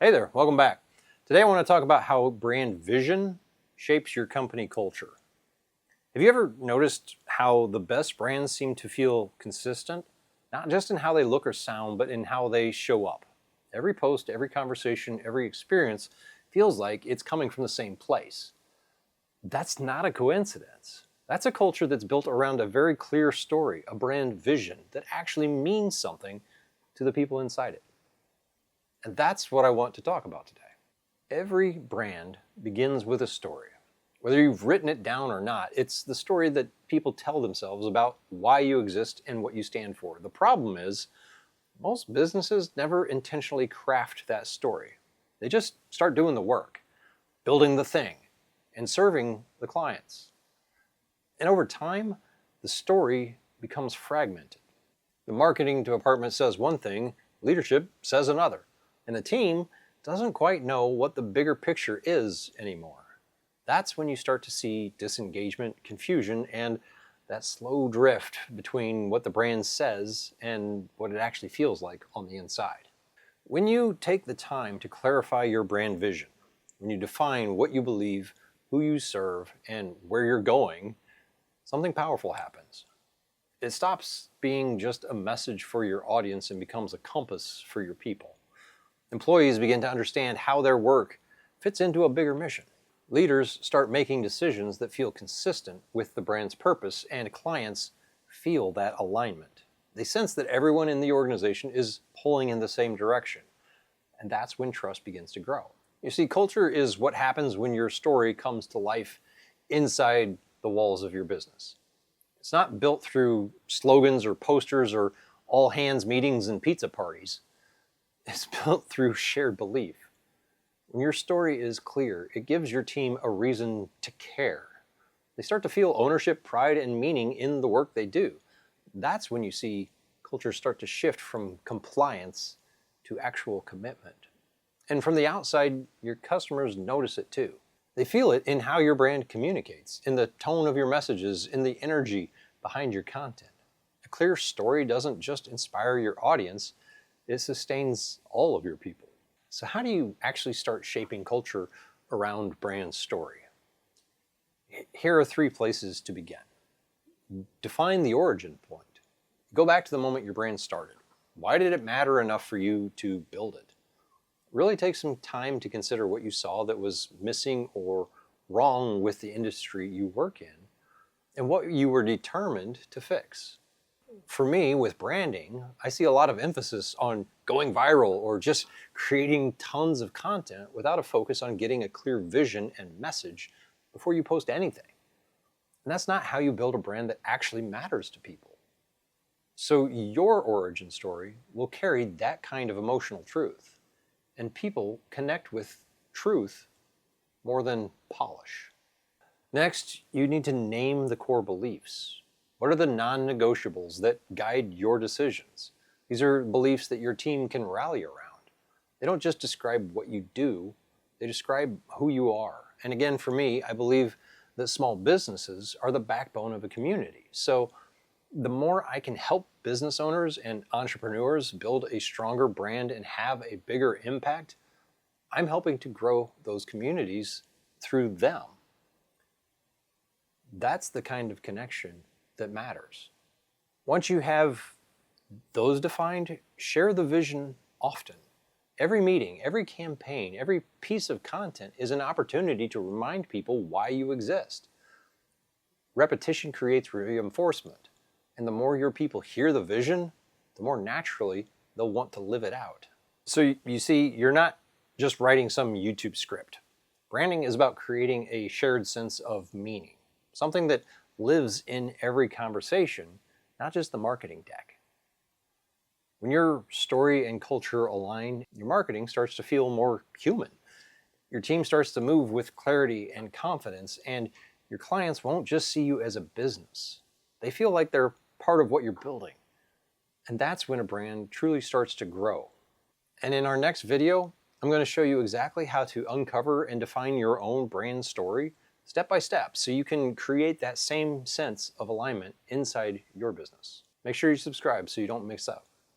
Hey there, welcome back. Today I want to talk about how brand vision shapes your company culture. Have you ever noticed how the best brands seem to feel consistent? Not just in how they look or sound, but in how they show up. Every post, every conversation, every experience feels like it's coming from the same place. That's not a coincidence. That's a culture that's built around a very clear story, a brand vision that actually means something to the people inside it. And that's what I want to talk about today. Every brand begins with a story. Whether you've written it down or not, it's the story that people tell themselves about why you exist and what you stand for. The problem is, most businesses never intentionally craft that story. They just start doing the work, building the thing, and serving the clients. And over time, the story becomes fragmented. The marketing department says one thing, leadership says another. And the team doesn't quite know what the bigger picture is anymore. That's when you start to see disengagement, confusion, and that slow drift between what the brand says and what it actually feels like on the inside. When you take the time to clarify your brand vision, when you define what you believe, who you serve, and where you're going, something powerful happens. It stops being just a message for your audience and becomes a compass for your people. Employees begin to understand how their work fits into a bigger mission. Leaders start making decisions that feel consistent with the brand's purpose, and clients feel that alignment. They sense that everyone in the organization is pulling in the same direction, and that's when trust begins to grow. You see, culture is what happens when your story comes to life inside the walls of your business. It's not built through slogans or posters or all hands meetings and pizza parties. It's built through shared belief. When your story is clear, it gives your team a reason to care. They start to feel ownership, pride, and meaning in the work they do. That's when you see culture start to shift from compliance to actual commitment. And from the outside, your customers notice it too. They feel it in how your brand communicates, in the tone of your messages, in the energy behind your content. A clear story doesn't just inspire your audience, it sustains all of your people. So how do you actually start shaping culture around brand story? Here are 3 places to begin. Define the origin point. Go back to the moment your brand started. Why did it matter enough for you to build it? Really take some time to consider what you saw that was missing or wrong with the industry you work in, and what you were determined to fix. For me, with branding, I see a lot of emphasis on going viral or just creating tons of content without a focus on getting a clear vision and message before you post anything. And that's not how you build a brand that actually matters to people. So your origin story will carry that kind of emotional truth, and people connect with truth more than polish. Next, you need to name the core beliefs. What are the non-negotiables that guide your decisions? These are beliefs that your team can rally around. They don't just describe what you do, they describe who you are. And again, for me, I believe that small businesses are the backbone of a community. So the more I can help business owners and entrepreneurs build a stronger brand and have a bigger impact, I'm helping to grow those communities through them. That's the kind of connection that matters. Once you have those defined, share the vision often. Every meeting, every campaign, every piece of content is an opportunity to remind people why you exist. Repetition creates reinforcement, and the more your people hear the vision, the more naturally they'll want to live it out. So you see, you're not just writing some YouTube script. Branding is about creating a shared sense of meaning, something that lives in every conversation, not just the marketing deck. When your story and culture align, your marketing starts to feel more human. Your team starts to move with clarity and confidence, and your clients won't just see you as a business. They feel like they're part of what you're building. And that's when a brand truly starts to grow. And in our next video, I'm going to show you exactly how to uncover and define your own brand story step by step, so you can create that same sense of alignment inside your business. Make sure you subscribe so you don't miss out.